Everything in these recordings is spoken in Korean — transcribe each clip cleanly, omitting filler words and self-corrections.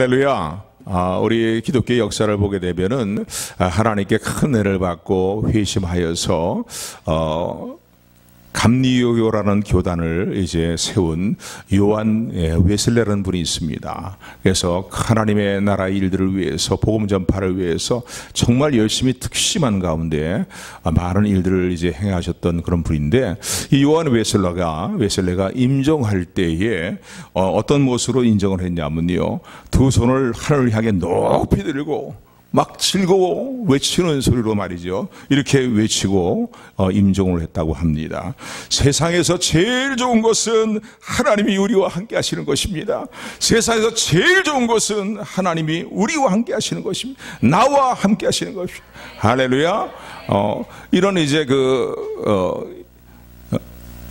할렐루야. 우리 기독교의 역사를 보게 되면은 하나님께 큰 은혜를 받고 회심하여서 감리교라는 교단을 이제 세운 요한 웨슬레라는 분이 있습니다. 그래서 하나님의 나라 일들을 위해서, 복음 전파를 위해서 정말 열심히 특심한 가운데 많은 일들을 이제 행하셨던 그런 분인데, 이 요한 웨슬레가 임종할 때에 어떤 모습으로 인정을 했냐면요, 두 손을 하늘을 향해 높이 들고 막 즐거워 외치는 소리로 말이죠, 이렇게 외치고 임종을 했다고 합니다. 세상에서 제일 좋은 것은 하나님이 우리와 함께 하시는 것입니다. 세상에서 제일 좋은 것은 하나님이 우리와 함께 하시는 것입니다. 나와 함께 하시는 것입니다. 할렐루야. 이런 이제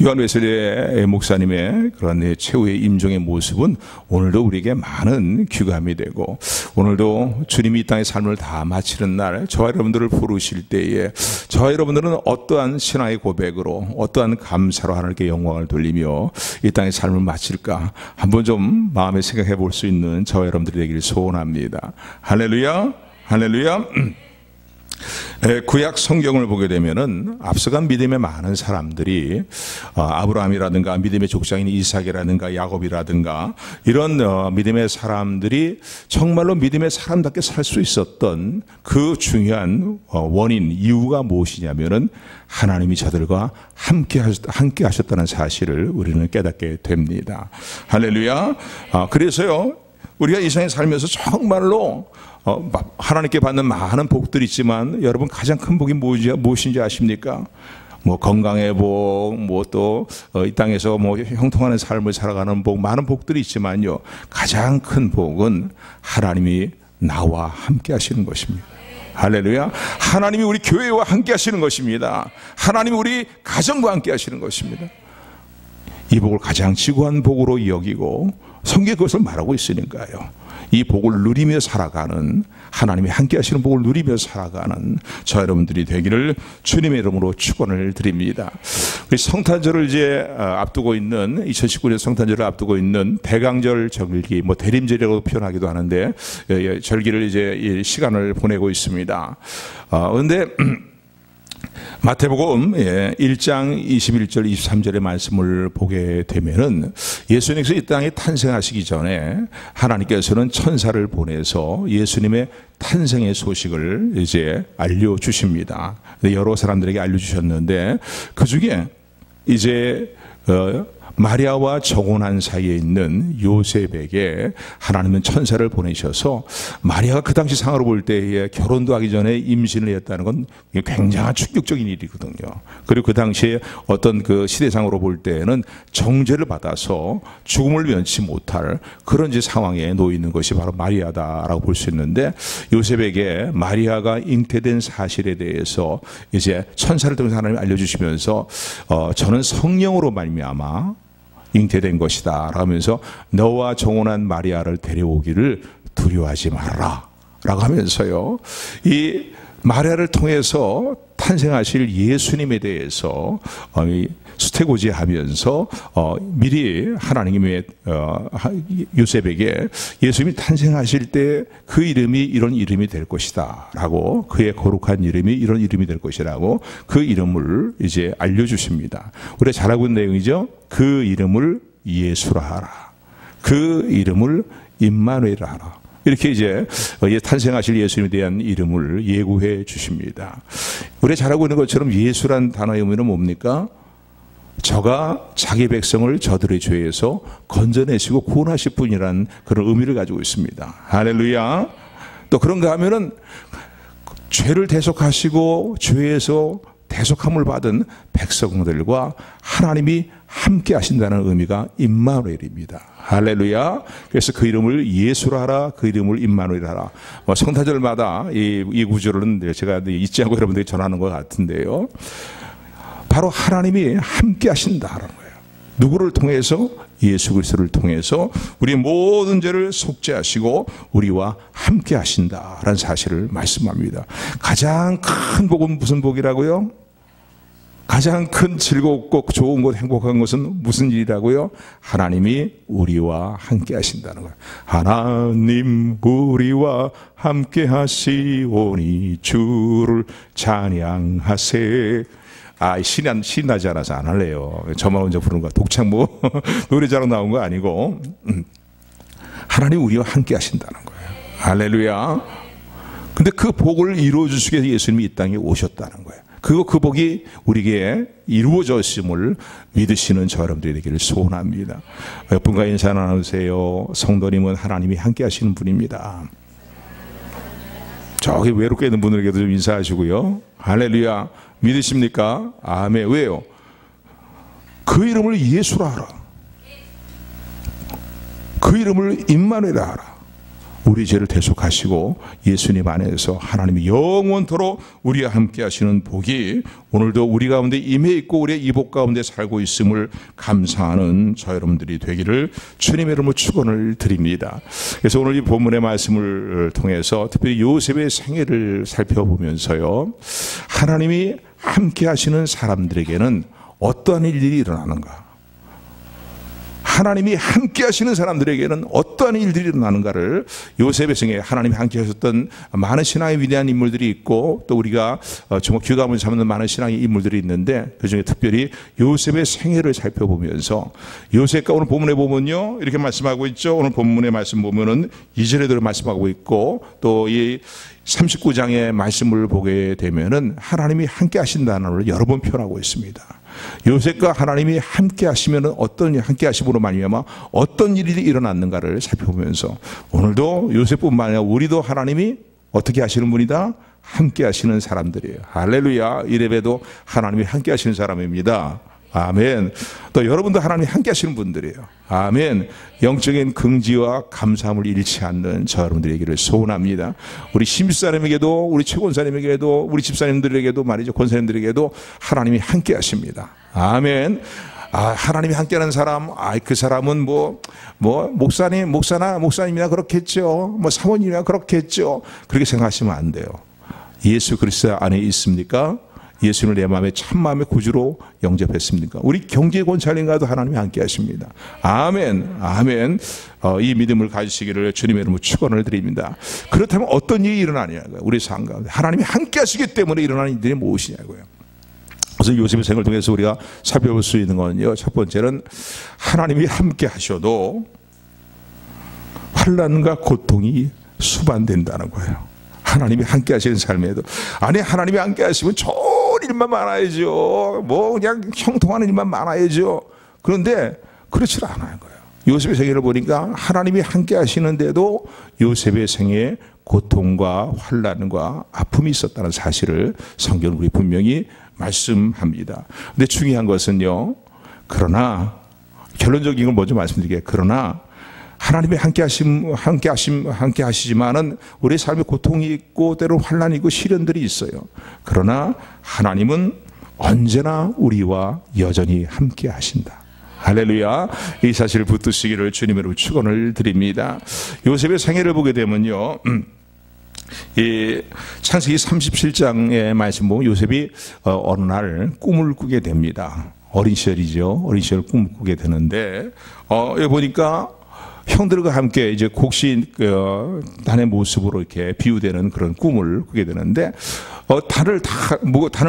요한 웨슬레 목사님의 그런 최후의 임종의 모습은 오늘도 우리에게 많은 귀감이 되고, 오늘도 주님이 이 땅의 삶을 다 마치는 날 저와 여러분들을 부르실 때에 저와 여러분들은 어떠한 신앙의 고백으로, 어떠한 감사로 하나님께 영광을 돌리며 이 땅의 삶을 마칠까 한번 좀 마음에 생각해 볼 수 있는 저와 여러분들이 되기를 소원합니다. 할렐루야. 할렐루야. 구약 성경을 보게 되면은 앞서간 믿음의 많은 사람들이 아브라함이라든가 믿음의 족장인 이삭이라든가 야곱이라든가 이런 믿음의 사람들이 정말로 믿음의 사람답게 살 수 있었던 그 중요한 원인, 이유가 무엇이냐면은 하나님이 저들과 함께 하셨다는 사실을 우리는 깨닫게 됩니다. 할렐루야. 그래서요, 우리가 이 세상에 살면서 정말로 하나님께 받는 많은 복들이 있지만, 여러분 가장 큰 복이 무엇인지 아십니까? 건강의 복, 또 이 땅에서 형통하는 삶을 살아가는 복, 많은 복들이 있지만요, 가장 큰 복은 하나님이 나와 함께 하시는 것입니다. 할렐루야. 하나님이 우리 교회와 함께 하시는 것입니다. 하나님이 우리 가정과 함께 하시는 것입니다. 이 복을 가장 지고한 복으로 여기고 성경에 그것을 말하고 있으니까요, 이 복을 누리며 살아가는, 하나님이 함께 하시는 복을 누리며 살아가는 저 여러분들이 되기를 주님의 이름으로 축원을 드립니다. 우리 성탄절을 이제 앞두고 있는, 2019년 성탄절을 앞두고 있는 대강절 절기, 대림절이라고 표현하기도 하는데, 절기를 이제 시간을 보내고 있습니다. 그런데 마태복음 1장 21절 23절의 말씀을 보게 되면은, 예수님께서 이 땅에 탄생하시기 전에 하나님께서는 천사를 보내서 예수님의 탄생의 소식을 이제 알려주십니다. 여러 사람들에게 알려주셨는데, 그 중에 이제 마리아와 정혼한 사이에 있는 요셉에게 하나님은 천사를 보내셔서, 마리아가 그 당시 상으로 볼 때에 결혼도 하기 전에 임신을 했다는 건 굉장한 충격적인 일이거든요. 그리고 그 당시에 어떤 그 시대상으로 볼 때에는 정죄를 받아서 죽음을 면치 못할 그런 이제 상황에 놓여 있는 것이 바로 마리아다라고 볼 수 있는데, 요셉에게 마리아가 잉태된 사실에 대해서 이제 천사를 통해서 하나님이 알려주시면서 저는 성령으로 말미암아 잉태된 것이다 라면서 너와 정혼한 마리아를 데려오기를 두려워하지 말아라 라고 하면서요, 이 마리아를 통해서 탄생하실 예수님에 대해서 수태고지하면서 미리 하나님의 요셉에게 예수님이 탄생하실 때 그 이름이 이런 이름이 될 것이다 라고, 그의 거룩한 이름이 이런 이름이 될 것이라고 그 이름을 이제 알려주십니다. 우리가 잘 알고 있는 내용이죠. 그 이름을 예수라 하라. 그 이름을 임마누엘이라 하라. 이렇게 이제 탄생하실 예수님에 대한 이름을 예고해 주십니다. 우리가 잘 알고 있는 것처럼 예수란 단어의 의미는 뭡니까? 저가 자기 백성을 저들의 죄에서 건져내시고 구원하실 분이라는 그런 의미를 가지고 있습니다. 할렐루야. 또 그런가 하면은 죄를 대속하시고 죄에서 대속함을 받은 백성들과 하나님이 함께 하신다는 의미가 임마누엘입니다. 할렐루야. 그래서 그 이름을 예수라 하라, 그 이름을 임마누엘 하라. 성탄절마다 이 구절은 제가 잊지 않고 여러분들에게 전하는 것 같은데요, 바로 하나님이 함께 하신다는 거예요. 누구를 통해서? 예수 그리스도를 통해서 우리 모든 죄를 속죄하시고 우리와 함께 하신다라는 사실을 말씀합니다. 가장 큰 복은 무슨 복이라고요? 가장 큰 즐겁고 좋은 것, 행복한 것은 무슨 일이라고요? 하나님이 우리와 함께 하신다는 거예요. 하나님 우리와 함께 하시오니 주를 찬양하세. 신나지 않아서 안 할래요. 저만 혼자 부르는 거. 독창 노래자랑 나온 거 아니고, 하나님 우리와 함께 하신다는 거예요. 할렐루야. 근데 그 복을 이루어 주시기 위해서 예수님이 이 땅에 오셨다는 거예요. 그 복이 우리에게 이루어졌음을 믿으시는 저 여러분들이 되기를 소원합니다. 몇 분과 인사 나누세요. 성도님은 하나님이 함께 하시는 분입니다. 저기 외롭게 있는 분들에게도 좀 인사하시고요. 할렐루야. 믿으십니까? 아멘. 왜요? 그 이름을 예수라 하라. 그 이름을 임마누엘이라 하라. 우리 죄를 대속하시고 예수님 안에서 하나님이 영원토록 우리와 함께 하시는 복이 오늘도 우리 가운데 임해 있고 우리의 이 복 가운데 살고 있음을 감사하는 저 여러분들이 되기를 주님의 이름으로 축원을 드립니다. 그래서 오늘 이 본문의 말씀을 통해서 특별히 요셉의 생애를 살펴보면서요, 하나님이 함께 하시는 사람들에게는 어떠한 일들이 일어나는가, 하나님이 함께 하시는 사람들에게는 어떠한 일들이 일어나는가를 요셉의 생에 하나님이 함께 하셨던 많은 신앙의 위대한 인물들이 있고 또 우리가 정말 귀감을 잡는 많은 신앙의 인물들이 있는데 그중에 특별히 요셉의 생애를 살펴보면서 요셉과 오늘 본문에 보면요 이렇게 말씀하고 있죠. 오늘 본문의 말씀 보면은 2절에도 말씀하고 있고 또 이 39장의 말씀을 보게 되면은 하나님이 함께 하신다는 걸 여러 번 표현하고 있습니다. 요셉과 하나님이 함께 하시면은 어떤 함께 하심으로 말미암아 어떤 일이 일어났는가를 살펴보면서 오늘도 요셉뿐만 아니라 우리도 하나님이 어떻게 하시는 분이다? 함께 하시는 사람들이에요. 할렐루야. 이래봬도 하나님이 함께 하시는 사람입니다. 아멘. 또 여러분도 하나님이 함께 하시는 분들이에요. 아멘. 영적인 긍지와 감사함을 잃지 않는 저 여러분들에게를 소원합니다. 우리 신집사님에게도 우리 최권사님에게도 우리 집사님들에게도 말이죠. 권사님들에게도 하나님이 함께 하십니다. 아멘. 하나님이 함께하는 사람, 그 사람은 목사님이나 그렇겠죠. 사모님이나 그렇겠죠. 그렇게 생각하시면 안 돼요. 예수 그리스도 안에 있습니까? 예수님을 내 마음에 참 마음의 구주로 영접했습니까? 우리 경제권찰님과도 하나님이 함께 하십니다. 아멘. 아멘. 이 믿음을 가지시기를 주님의 이름으로 축원을 드립니다. 그렇다면 어떤 일이 일어나냐고요. 우리 삶 가운데 하나님이 함께 하시기 때문에 일어나는 일들이 무엇이냐고요. 그래서 요셉의 생을 통해서 우리가 살펴볼 수 있는 건요, 첫 번째는 하나님이 함께 하셔도 환난과 고통이 수반된다는 거예요. 하나님이 함께 하시는 삶에도 하나님이 함께 하시면 좋은 일만 많아야죠. 그냥 형통하는 일만 많아야죠. 그런데 그렇지 않아요. 요셉의 생애를 보니까 하나님이 함께 하시는데도 요셉의 생애에 고통과 환난과 아픔이 있었다는 사실을 성경은 우리 분명히 말씀합니다. 근데 중요한 것은요, 그러나 결론적인 걸 먼저 말씀드릴게요. 그러나 하나님이 함께 하시지만은 우리의 삶에 고통이 있고 때로 환난이 있고 시련들이 있어요. 그러나 하나님은 언제나 우리와 여전히 함께 하신다. 할렐루야. 이 사실을 붙드시기를 주님으로 축원을 드립니다. 요셉의 생애를 보게 되면요, 이 창세기 37장의 말씀 보면 요셉이 어느 날 꿈을 꾸게 됩니다. 어린 시절이죠. 어린 시절 꿈을 꾸게 되는데 여기 보니까 형들과 함께 이제 곡식단의 모습으로 이렇게 비유되는 그런 꿈을 꾸게 되는데 단을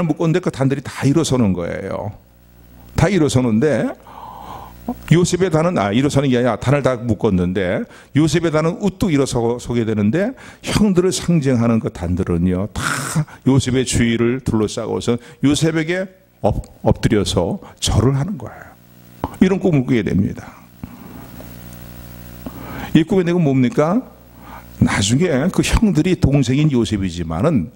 묶었는데 그 단들이 다 일어서는 거예요. 다 일어서는데 요셉의 단은 일어서는 게 아니라 단을 다 묶었는데 요셉의 단은 우뚝 일어서게 되는데 형들을 상징하는 그 단들은요 다 요셉의 주위를 둘러싸고서 요셉에게 엎드려서 절을 하는 거예요. 이런 꿈을 꾸게 됩니다. 이 꿈의 내용은 뭡니까? 나중에 그 형들이 동생인 요셉이지만은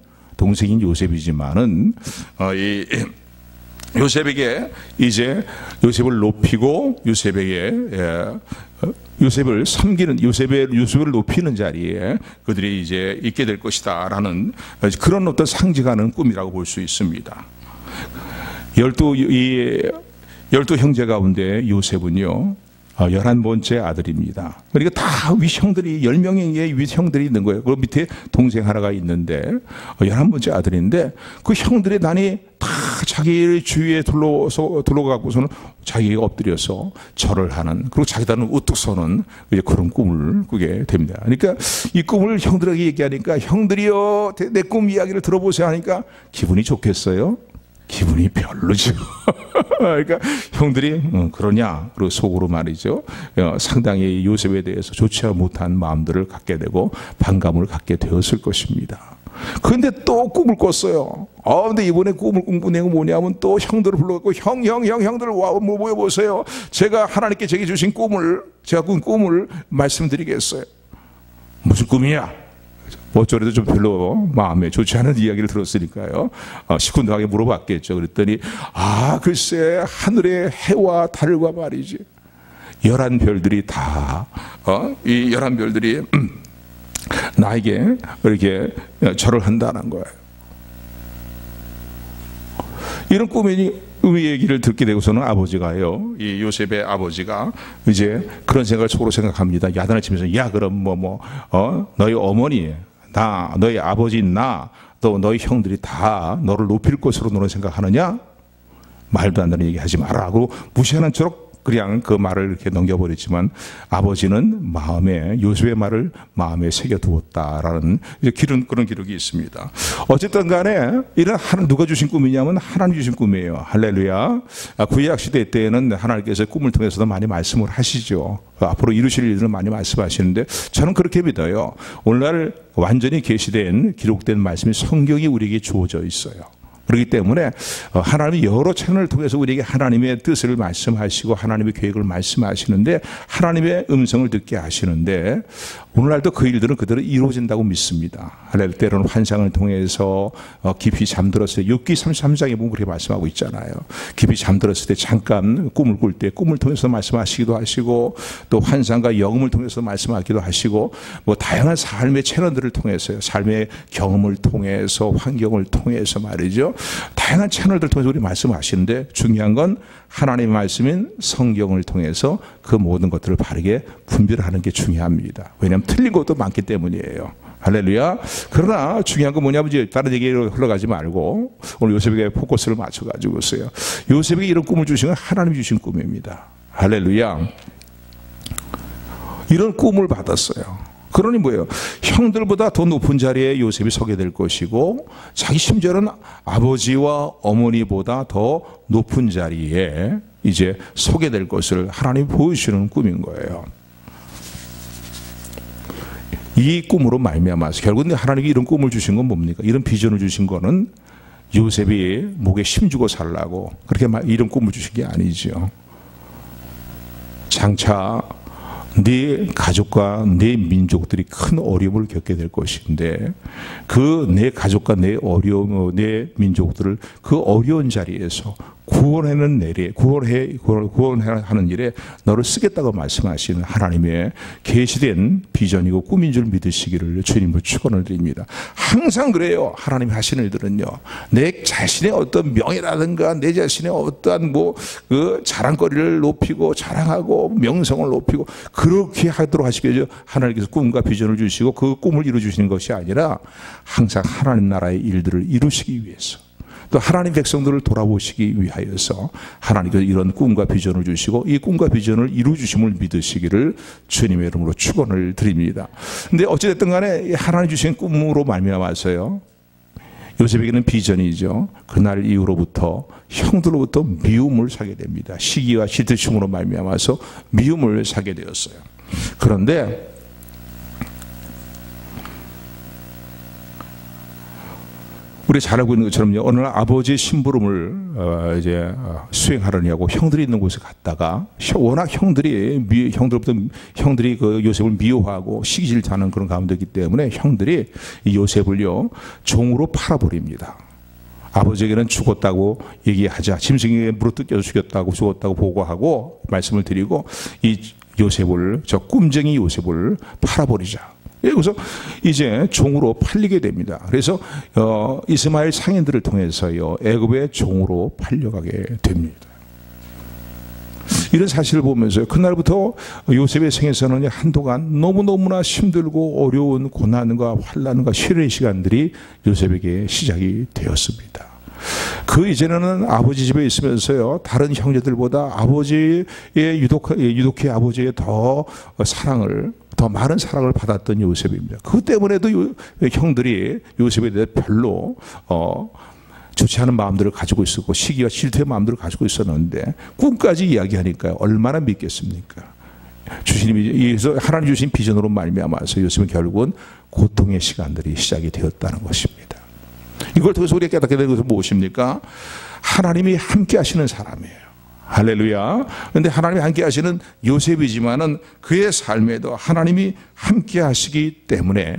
요셉에게 이제 요셉을 높이고 요셉을 섬기는 요셉을 높이는 자리에 그들이 이제 있게 될 것이다라는 그런 어떤 상징하는 꿈이라고 볼 수 있습니다. 12 형제 가운데 요셉은요 11번째 아들입니다. 그러니까 다 윗형들이 10명의 윗형들이 있는 거예요. 그 밑에 동생 하나가 있는데 11번째 아들인데 그 형들의 난이 다 자기 주위에 둘러가고서는 자기가 엎드려서 절을 하는, 그리고 자기들은 우뚝 서는 이제 그런 꿈을 꾸게 됩니다. 그러니까 이 꿈을 형들에게 얘기하니까 형들이요, 내 꿈 이야기를 들어보세요 하니까 기분이 좋겠어요? 기분이 별로죠. 그러니까 형들이 그러냐, 그리고 속으로 말이죠, 상당히 요셉에 대해서 좋지 못한 마음들을 갖게 되고 반감을 갖게 되었을 것입니다. 그런데 또 꿈을 꿨어요. 근데 이번에 꿈을 꾼 내용은 뭐냐면 또 형들을 불러갖고 형들 와 모여보세요. 제가 하나님께 제게 주신 꿈을, 제가 꾼 꿈을 말씀드리겠어요. 무슨 꿈이냐? 어쩌래도 좀 별로 마음에 좋지 않은 이야기를 들었으니까요, 시큰둥하게 물어봤겠죠. 그랬더니 글쎄 하늘의 해와 달과 말이지 11별들이 다 이 11별들이 나에게 이렇게 절을 한다는 거예요. 이런 꿈의 얘기를 듣게 되고서는 아버지가요, 이 요셉의 아버지가 이제 그런 생각을 속으로 생각합니다. 야단을 치면서, 야 그럼 너희 어머니 나, 너희 아버지 나, 또 너희 형들이 다 너를 높일 것으로 너는 생각하느냐? 말도 안 되는 얘기 하지 마라 하고 무시하는 척 그냥 그 말을 이렇게 넘겨버렸지만 아버지는 요셉의 말을 마음에 새겨두었다라는 그런 기록이 있습니다. 어쨌든 간에 이런 누가 주신 꿈이냐면 하나님 주신 꿈이에요. 할렐루야. 구약 시대 때에는 하나님께서 꿈을 통해서도 많이 말씀을 하시죠. 앞으로 이루실 일들은 많이 말씀하시는데 저는 그렇게 믿어요. 오늘날 완전히 계시된 기록된 말씀이 성경이 우리에게 주어져 있어요. 그렇기 때문에 하나님이 여러 채널을 통해서 우리에게 하나님의 뜻을 말씀하시고 하나님의 계획을 말씀하시는데 하나님의 음성을 듣게 하시는데 오늘날도 그 일들은 그대로 이루어진다고 믿습니다. 때로는 환상을 통해서 깊이 잠들었을 때, 욥기 33장에 보면 그렇게 말씀하고 있잖아요. 깊이 잠들었을 때 잠깐 꿈을 꿀 때 꿈을 통해서 말씀하시기도 하시고 또 환상과 영음을 통해서 말씀하기도 하시고 다양한 삶의 채널들을 통해서요, 삶의 경험을 통해서 환경을 통해서 말이죠, 다양한 채널들을 통해서 우리 말씀하시는데 중요한 건 하나님의 말씀인 성경을 통해서 그 모든 것들을 바르게 분별하는 게 중요합니다. 왜냐하면 틀린 것도 많기 때문이에요. 할렐루야. 그러나 중요한 건 뭐냐면 이제 다른 얘기로 흘러가지 말고 오늘 요셉에게 포커스를 맞춰가지고 있어요. 요셉에게 이런 꿈을 주신 건 하나님이 주신 꿈입니다. 할렐루야. 이런 꿈을 받았어요. 그러니 뭐예요? 형들보다 더 높은 자리에 요셉이 서게 될 것이고 자기 심지어는 아버지와 어머니보다 더 높은 자리에 이제 서게 될 것을 하나님이 보여주시는 꿈인 거예요. 이 꿈으로 말미암아서 결국은 하나님이 이런 꿈을 주신 건 뭡니까? 이런 비전을 주신 거는 요셉이 목에 힘주고 살라고 그렇게 이런 꿈을 주신 게 아니죠. 장차 네 가족과 네 민족들이 큰 어려움을 겪게 될 것인데 그 내 가족과 내 어려움, 내 민족들을 그 어려운 자리에서 구원하는 일에 너를 쓰겠다고 말씀하시는 하나님의 계시된 비전이고 꿈인 줄 믿으시기를 주님으로 축원을 드립니다. 항상 그래요. 하나님이 하시는 일들은요, 내 자신의 어떤 명예라든가 내 자신의 어떠한 그 자랑거리를 높이고 자랑하고 명성을 높이고 그렇게 하도록 하시겠죠. 하나님께서 꿈과 비전을 주시고 그 꿈을 이루어 주시는 것이 아니라 항상 하나님 나라의 일들을 이루시기 위해서, 또 하나님 백성들을 돌아보시기 위하여서 하나님께서 이런 꿈과 비전을 주시고 이 꿈과 비전을 이루어 주심을 믿으시기를 주님의 이름으로 축원을 드립니다. 근데 어찌됐든 간에 하나님 주신 꿈으로 말미암아서요, 요셉에게는 비전이죠. 그날 이후로부터 형들로부터 미움을 사게 됩니다. 시기와 시드춤으로 말미암아서 미움을 사게 되었어요. 그런데 우리 잘 알고 있는 것처럼요, 어느 날 아버지의 심부름을 이제 수행하려냐고 형들이 있는 곳에 갔다가 워낙 형들이 그 요셉을 미워하고 시기질 타는 그런 가운데이기 때문에 형들이 이 요셉을요 종으로 팔아버립니다. 아버지에게는 죽었다고 얘기하자, 짐승에게 물어뜯겨서 죽었다고 보고하고 말씀을 드리고 이 요셉을, 저 꿈쟁이 요셉을 팔아버리자. 그래서 이제 종으로 팔리게 됩니다. 그래서 이스마엘 상인들을 통해서요 애굽의 종으로 팔려가게 됩니다. 이런 사실을 보면서 그날부터 요셉의 생에서는 한동안 너무너무나 힘들고 어려운 고난과 환난과 시련의 시간들이 요셉에게 시작이 되었습니다. 그 이전에는 아버지 집에 있으면서요, 다른 형제들보다 아버지의 유독히 아버지의 더 많은 사랑을 받았던 요셉입니다. 그 때문에도 형들이 요셉에 대해 별로 좋지 않은 마음들을 가지고 있었고 시기와 질투의 마음들을 가지고 있었는데 꿈까지 이야기하니까 얼마나 믿겠습니까? 그래서 하나님 주신 비전으로 말미암아서 요셉은 결국은 고통의 시간들이 시작이 되었다는 것입니다. 이걸 통해서 우리가 깨닫게 되는 것은 무엇입니까? 하나님이 함께 하시는 사람이에요. 할렐루야. 그런데 하나님이 함께 하시는 요셉이지만은 그의 삶에도 하나님이 함께 하시기 때문에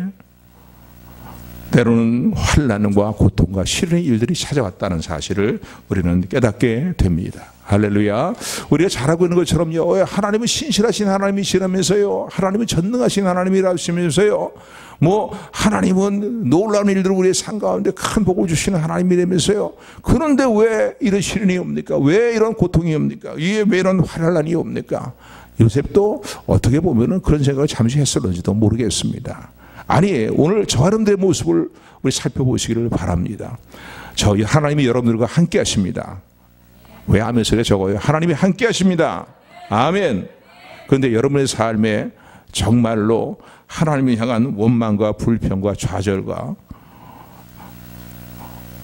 때로는 환난과 고통과 시련의 일들이 찾아왔다는 사실을 우리는 깨닫게 됩니다. 할렐루야. 우리가 잘 알고 있는 것처럼요, 하나님은 신실하신 하나님이시라면서요, 하나님은 전능하신 하나님이라면서요, 하나님은 놀라운 일들을 우리의 삶 가운데 큰 복을 주시는 하나님이라면서요. 그런데 왜 이런 시련이 옵니까? 왜 이런 고통이 옵니까? 왜 이런 환난이 옵니까? 요셉도 어떻게 보면은 그런 생각을 잠시 했었는지도 모르겠습니다. 아니, 오늘 저 여러분들의 모습을 우리 살펴보시기를 바랍니다. 하나님이 여러분들과 함께 하십니다. 왜 하면서 적어요? 하나님이 함께 하십니다. 아멘. 그런데 여러분의 삶에 정말로 하나님을 향한 원망과 불평과 좌절과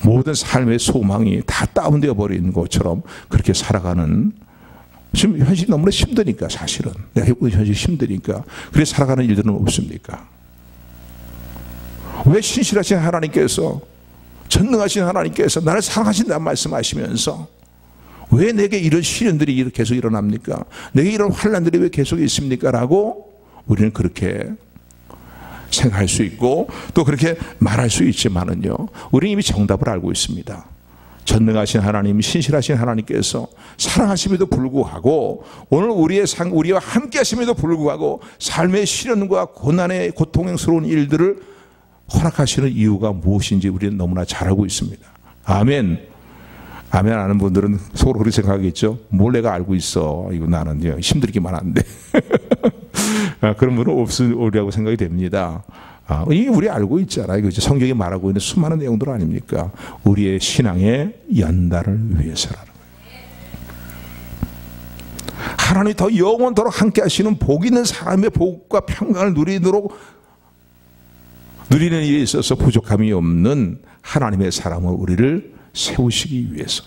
모든 삶의 소망이 다 다운되어 버리는 것처럼 그렇게 살아가는, 지금 현실이 너무나 힘드니까, 사실은 내가 해보는 현실이 힘드니까 그래서 살아가는 일들은 없습니까? 왜 신실하신 하나님께서, 전능하신 하나님께서 나를 사랑하신다는 말씀하시면서 왜 내게 이런 시련들이 계속 일어납니까? 내게 이런 환난들이 왜 계속 있습니까? 라고 우리는 그렇게 생각할 수 있고 또 그렇게 말할 수 있지만은요, 우리는 이미 정답을 알고 있습니다. 전능하신 하나님, 신실하신 하나님께서 사랑하심에도 불구하고 오늘 우리와 함께 하심에도 불구하고 삶의 시련과 고난의 고통스러운 일들을 허락하시는 이유가 무엇인지 우리는 너무나 잘 알고 있습니다. 아멘. 아멘 아는 분들은 속으로 그렇게 생각하겠죠. 뭘 내가 알고 있어. 이거 나는 힘들기만 한데. 그런 분은 없으리라고 생각이 됩니다. 이게 우리 알고 있잖아요. 그죠? 성경이 말하고 있는 수많은 내용들 아닙니까? 우리의 신앙의 연단을 위해서라는 거예요. 하나님이 더 영원토록 함께 하시는 복 있는 사람의 복과 평강을 누리는 일에 있어서 부족함이 없는 하나님의 사람을 우리를 세우시기 위해서,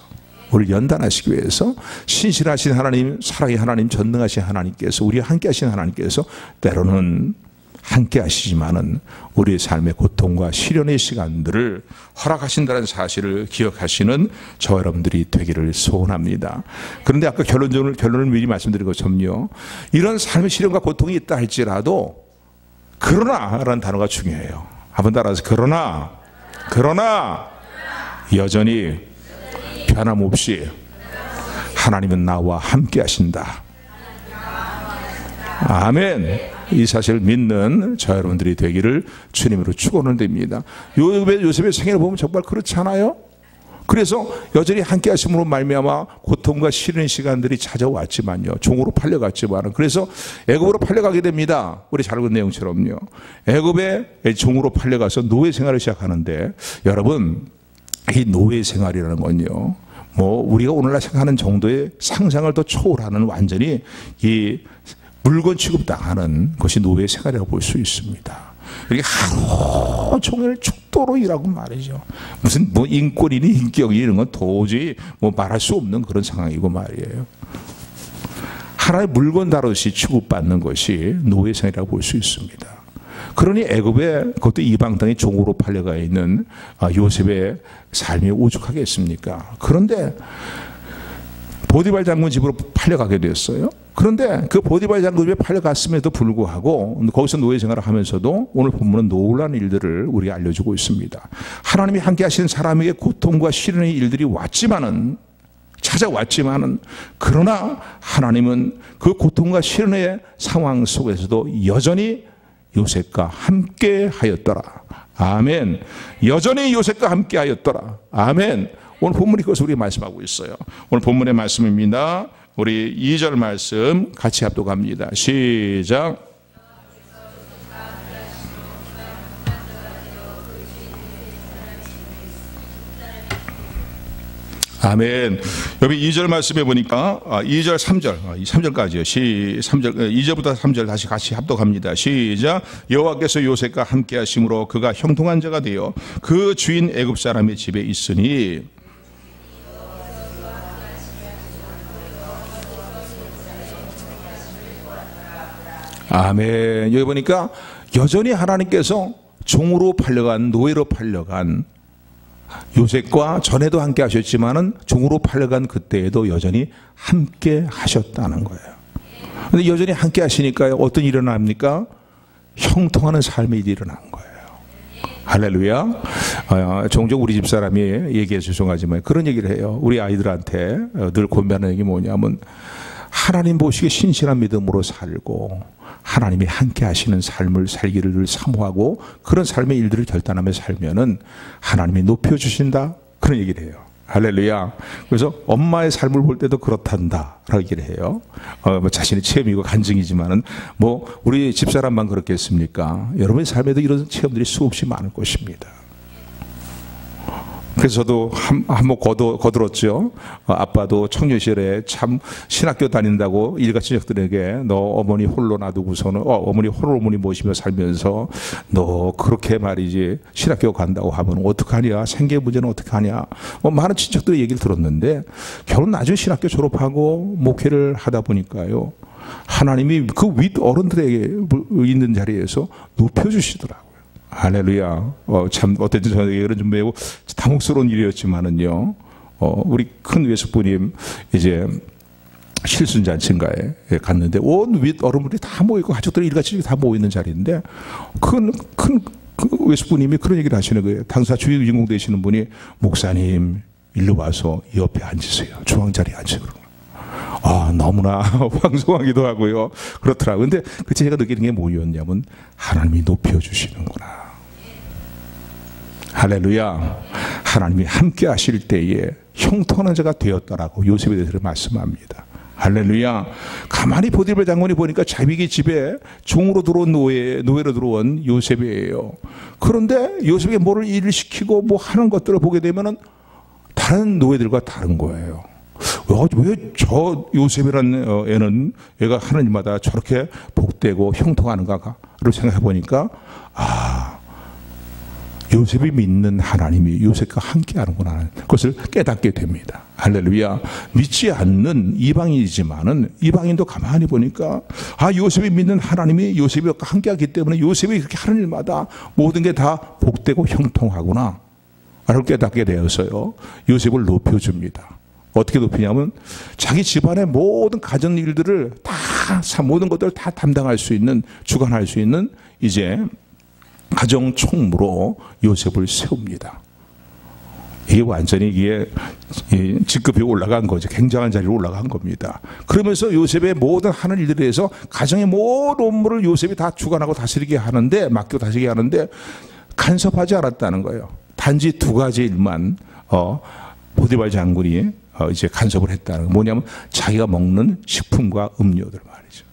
우리를 연단하시기 위해서 신실하신 하나님, 사랑의 하나님, 전능하신 하나님께서, 우리와 함께 하신 하나님께서 때로는 함께 하시지만은 우리의 삶의 고통과 시련의 시간들을 허락하신다는 사실을 기억하시는 저 여러분들이 되기를 소원합니다. 그런데 아까 결론을 미리 말씀드린 것처럼요, 이런 삶의 시련과 고통이 있다 할지라도 그러나라는 단어가 중요해요. 한번 따라서 그러나 여전히 변함없이 하나님은 나와 함께 하신다. 아멘. 이 사실을 믿는 저 여러분들이 되기를 주님으로 축원드립니다. 요셉의 생애를 보면 정말 그렇지 않아요? 그래서 여전히 함께 하심으로 말미암아 고통과 시련의 시간들이 찾아왔지만요, 종으로 팔려갔지만, 그래서 애굽으로 팔려가게 됩니다. 우리 잘 알고 있는 내용처럼요, 애굽에 종으로 팔려가서 노예 생활을 시작하는데, 여러분, 이 노예 생활이라는 건요, 우리가 오늘날 생각하는 정도의 상상을 더 초월하는 완전히 이 물건 취급당하는 것이 노예 생활이라고 볼 수 있습니다. 이렇게 하루 종일 죽도록 일하고 말이죠. 무슨 인권이니 인격이 이런 건 도저히 말할 수 없는 그런 상황이고 말이에요. 하나의 물건 다루듯이 취급받는 것이 노예 생활이라고 볼 수 있습니다. 그러니 애굽에, 그것도 이방 땅의 종으로 팔려가 있는 요셉의 삶이 오죽하겠습니까? 그런데 보디발 장군 집으로 팔려가게 되었어요. 그런데 그 보디발 장군 집에 팔려갔음에도 불구하고 거기서 노예 생활을 하면서도 오늘 본문은 놀라운 일들을 우리가 알려주고 있습니다. 하나님이 함께 하시는 사람에게 고통과 시련의 일들이 찾아왔지만은 그러나 하나님은 그 고통과 시련의 상황 속에서도 여전히 요셉과 함께 하였더라. 아멘. 여전히 요셉과 함께 하였더라. 아멘. 오늘 본문이 그것을 우리가 말씀하고 있어요. 오늘 본문의 말씀입니다. 우리 2절 말씀 같이 합독합니다. 시작. 아멘. 여기 2절 말씀해 보니까 2절, 3절, 3절까지요. 3절, 2절부터 3절 다시 같이 합독합니다. 시작. 여호와께서 요셉과 함께 하심으로 그가 형통한 자가 되어 그 주인 애굽 사람의 집에 있으니 아멘. 여기 보니까 여전히 하나님께서 종으로 팔려간, 노예로 팔려간 요셉과 전에도 함께 하셨지만은 종으로 팔려간 그때에도 여전히 함께 하셨다는 거예요. 근데 여전히 함께 하시니까요, 어떤 일이 일어납니까? 형통하는 삶의 일이 일어난 거예요. 할렐루야. 종종 우리 집사람이 얘기해 죄송하지만 그런 얘기를 해요. 우리 아이들한테 늘 고민하는 얘기 뭐냐면 하나님 보시기에 신실한 믿음으로 살고 하나님이 함께 하시는 삶을 살기를 늘 사모하고 그런 삶의 일들을 결단하며 살면은 하나님이 높여주신다, 그런 얘기를 해요. 할렐루야. 그래서 엄마의 삶을 볼 때도 그렇단다 라고 얘기를 해요. 자신의 체험이고 간증이지만은 우리 집사람만 그렇겠습니까? 여러분의 삶에도 이런 체험들이 수없이 많을 것입니다. 그래서 저도 한번 거들었죠. 아빠도 청년 시절에 참 신학교 다닌다고 일가 친척들에게 너 어머니 홀로 놔두고서는 어머니 홀어머니 모시며 살면서 너 그렇게 말이지 신학교 간다고 하면 어떡하냐, 생계 문제는 어떡하냐, 많은 친척들의 얘기를 들었는데 결혼 나중에 신학교 졸업하고 목회를 하다 보니까요, 하나님이 그 윗 어른들에게 있는 자리에서 높여주시더라고요. 할렐루야. 참 어땠지 저에게는 좀 매우 당혹스러운 일이었지만은요, 우리 큰 외숙부님 이제 실순잔치인가에 갔는데 온 윗 어른들이 다 모이고 가족들이 일가족이 다 모이는 자리인데 큰 외숙부님이 그런 얘기를 하시는 거예요. 당사 주의 주인공 되시는 분이 목사님 일로 와서 옆에 앉으세요. 중앙 자리에 앉으세요. 너무나 황송하기도 하고요. 그렇더라고요. 근데 그때 제가 느끼는 게 뭐였냐면 하나님이 높여주시는구나. 할렐루야. 하나님이 함께 하실 때에 형통하는 자가 되었다라고 요셉에 대해서 말씀합니다. 할렐루야. 가만히 보디발 장군이 보니까 자기의 집에 종으로 들어온 노예로 들어온 요셉이에요. 그런데 요셉에게 뭐를 일을 시키고 하는 것들을 보게 되면은 다른 노예들과 다른 거예요. 왜 저 요셉이라는 애는 얘가 하는 일마다 저렇게 복되고 형통하는가를 생각해 보니까 요셉이 믿는 하나님이 요셉과 함께 하는구나 하는 것을 깨닫게 됩니다. 할렐루야. 믿지 않는 이방인이지만은 이방인도 가만히 보니까 요셉이 믿는 하나님이 요셉과 함께 하기 때문에 요셉이 그렇게 하는 일마다 모든 게 다 복되고 형통하구나 를 깨닫게 되어서요, 요셉을 높여줍니다. 어떻게 높이냐면 자기 집안의 모든 가정 일들을 모든 것들을 다 담당할 수 있는, 주관할 수 있는 이제 가정 총무로 요셉을 세웁니다. 이게 완전히 직급이 올라간 거죠. 굉장한 자리로 올라간 겁니다. 그러면서 요셉의 모든 하는 일들에 대해서 가정의 모든 업무를 요셉이 다 주관하고 다스리게 하는데, 맡겨 다스리게 하는데 간섭하지 않았다는 거예요. 단지 두 가지 일만 보디발 장군이 이제 간섭을 했다는 거. 뭐냐면 자기가 먹는 식품과 음료들 말이죠.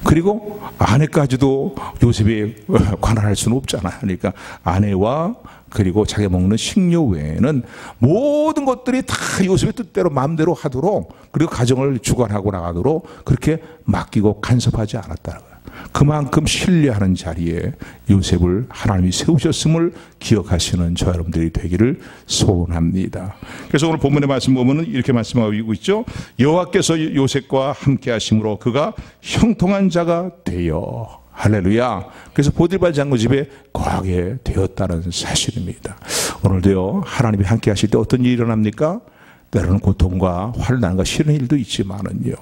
그리고 아내까지도 요셉이 관할할 수는 없잖아요. 그러니까 아내와 그리고 자기가 먹는 식료 외에는 모든 것들이 다 요셉의 뜻대로 마음대로 하도록, 그리고 가정을 주관하고 나가도록 그렇게 맡기고 간섭하지 않았다는 거예요. 그만큼 신뢰하는 자리에 요셉을 하나님이 세우셨음을 기억하시는 저 여러분들이 되기를 소원합니다. 그래서 오늘 본문의 말씀 보면 이렇게 말씀하고 있죠. 여호와께서 요셉과 함께 하심으로 그가 형통한 자가 되어, 할렐루야. 그래서 보디발 장군 집에 거하게 되었다는 사실입니다. 오늘도요, 하나님이 함께 하실 때 어떤 일이 일어납니까? 때로는 고통과 환난과 싫은 일도 있지만은요,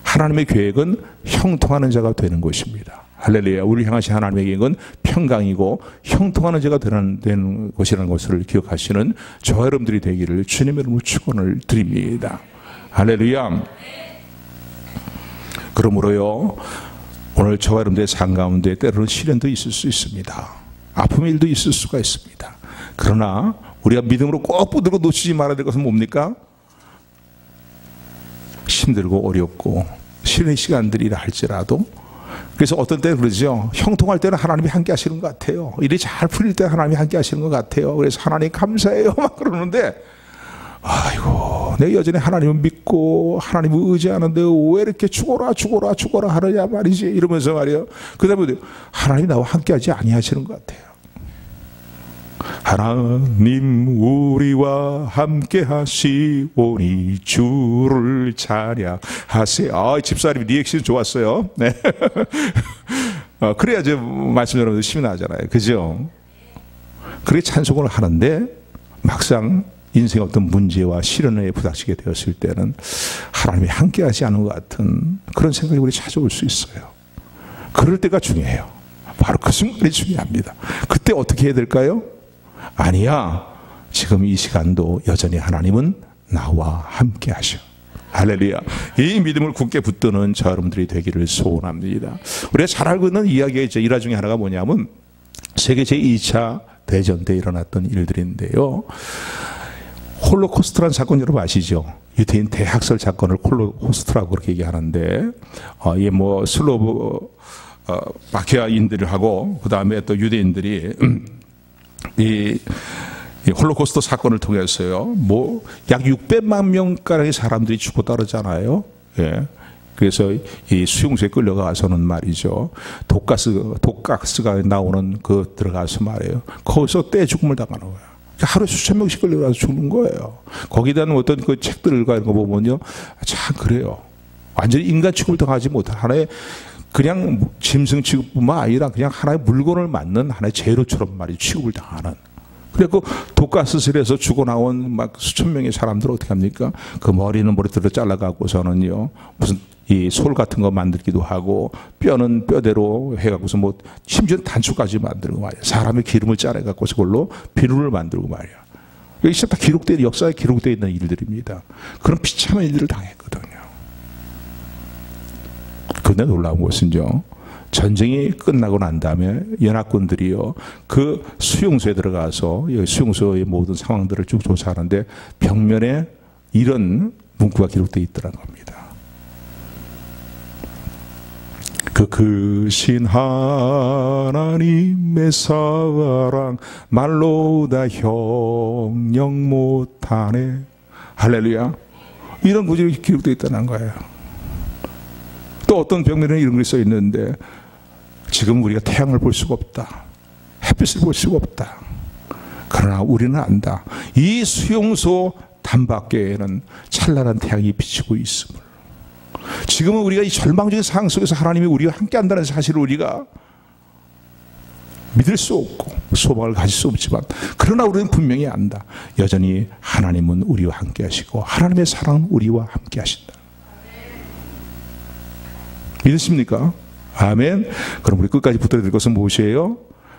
하나님의 계획은 형통하는 자가 되는 것입니다. 할렐루야. 우리를 향하신 하나님의 계획은 평강이고 형통하는 자가 되는 것이라는 것을 기억하시는 저와 여러분들이 되기를 주님의 이름으로 축원을 드립니다. 할렐루야. 그러므로요, 오늘 저와 여러분들의 삶 가운데 때로는 시련도 있을 수 있습니다. 아픔의 일도 있을 수가 있습니다. 그러나 우리가 믿음으로 꼭 붙들고 놓치지 말아야 될 것은 뭡니까? 힘들고 어렵고 싫은 시간들이라 할지라도, 그래서 어떤 때는 그러죠. 형통할 때는 하나님이 함께 하시는 것 같아요. 일이 잘 풀릴 때 하나님이 함께 하시는 것 같아요. 그래서 하나님 감사해요 막 그러는데, 아이고 내가 여전히 하나님을 믿고 하나님을 의지하는데 왜 이렇게 죽어라 죽어라 죽어라 하느냐 말이지 이러면서 말이에요. 그 다음에 하나님이 나와 함께 하지 아니하시는 것 같아요. 하나님 우리와 함께 하시오니 주를 찬양하세요. 아, 집사님 리액션 좋았어요. 네. 그래야 말씀 여러분들 힘이 나잖아요. 그죠? 그렇게 찬송을 하는데 막상 인생의 어떤 문제와 시련에 부닥치게 되었을 때는 하나님이 함께 하지 않은 것 같은 그런 생각이 우리 찾아올 수 있어요. 그럴 때가 중요해요. 바로 그 순간이 중요합니다. 그때 어떻게 해야 될까요? 아니야, 지금 이 시간도 여전히 하나님은 나와 함께 하셔. 할렐루야. 이 믿음을 굳게 붙드는 저 여러분들이 되기를 소원합니다. 우리가 잘 알고 있는 이야기의 일화 중에 하나가 뭐냐면 세계 제2차 대전 때 일어났던 일들인데요. 홀로코스트라는 사건 여러분 아시죠? 유대인 대학살 사건을 홀로코스트라고 그렇게 얘기하는데, 이게 뭐 슬로브 바키아인들하고 그 다음에 또 유대인들이 이 홀로코스트 사건을 통해서요, 뭐 약 600만 명가량의 사람들이 죽었다 그러잖아요. 예. 그래서 이 수용소에 끌려가서는 말이죠, 독가스가 나오는 그 들어가서 말이에요, 거기서 떼 죽음을 당하는 거예요. 하루에 수천 명씩 끌려가서 죽는 거예요. 거기에 대한 어떤 그 책들을 가는 거 보면요, 참 그래요. 완전히 인간 취급을 당하지 못한 하나의 그냥 짐승 취급뿐만 아니라 그냥 하나의 물건을 맞는 하나의 재료처럼 말이 취급을 당하는. 그래서 독가스실에서 죽어 나온 막 수천 명의 사람들 어떻게 합니까? 그 머리는 머리털로 잘라갖고서는요, 무슨 이 솔 같은 거 만들기도 하고, 뼈는 뼈대로 해갖고서 뭐 심지어 단추까지 만들고 말이야. 사람의 기름을 짜내갖고서 그걸로 비누를 만들고 말이야. 이게 진짜 다 기록된, 역사에 기록되어 있는 일들입니다. 그런 비참한 일들을 당했거든요. 그런데 놀라운 것은요, 전쟁이 끝나고 난 다음에 연합군들이요, 그 수용소에 들어가서 수용소의 모든 상황들을 쭉 조사하는데 벽면에 이런 문구가 기록되어 있더란 겁니다. 그 크신 하나님의 사랑 말로 다 형용 못하네. 할렐루야. 이런 구절이 기록되어 있다는 거예요. 또 어떤 벽면에는 이런 글이 써 있는데, 지금 우리가 태양을 볼 수가 없다, 햇빛을 볼 수가 없다. 그러나 우리는 안다. 이 수용소 담밖에는 찬란한 태양이 비치고 있음을. 지금은 우리가 이 절망적인 상황 속에서 하나님이 우리와 함께 한다는 사실을 우리가 믿을 수 없고 소망을 가질 수 없지만, 그러나 우리는 분명히 안다. 여전히 하나님은 우리와 함께 하시고 하나님의 사랑은 우리와 함께 하신다. 믿으십니까? 아멘. 그럼 우리 끝까지 붙들어야 될 것은 무엇이에요?